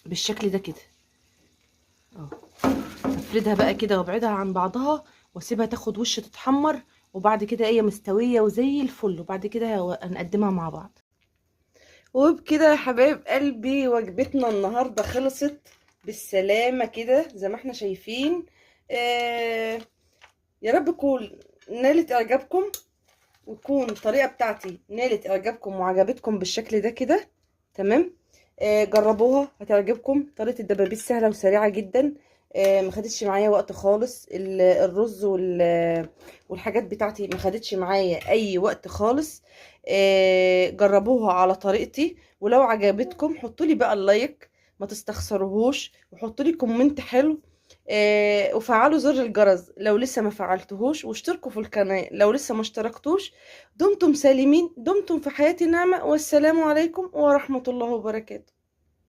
بالشكل ده كده اهو. افردها بقى كده وابعدها عن بعضها واسيبها تاخد وش تتحمر، وبعد كده هي مستويه وزي الفل، وبعد كده هنقدمها مع بعض. وبكده يا حبايب قلبي وجبتنا النهارده خلصت بالسلامه كده زي ما احنا شايفين. يا رب تكون نالت اعجابكم، وتكون الطريقه بتاعتي نالت اعجابكم وعجبتكم بالشكل ده كده. تمام. جربوها هتعجبكم. طريقه الدبابيس سهله وسريعه جدا. ما خدتش معايا وقت خالص. الرز والحاجات بتاعتي ما خدتش معايا اي وقت خالص. جربوها على طريقتي، ولو عجبتكم حطوا لي بقى اللايك، ما تستخسروهوش، وحطوا لي كومنت حلو. وفعلوا زر الجرس لو لسه ما فعلتهوش، واشتركوا في القناة لو لسه ما اشتركتوش. دمتم سالمين، دمتم في حياتي نعمة، والسلام عليكم ورحمة الله وبركاته.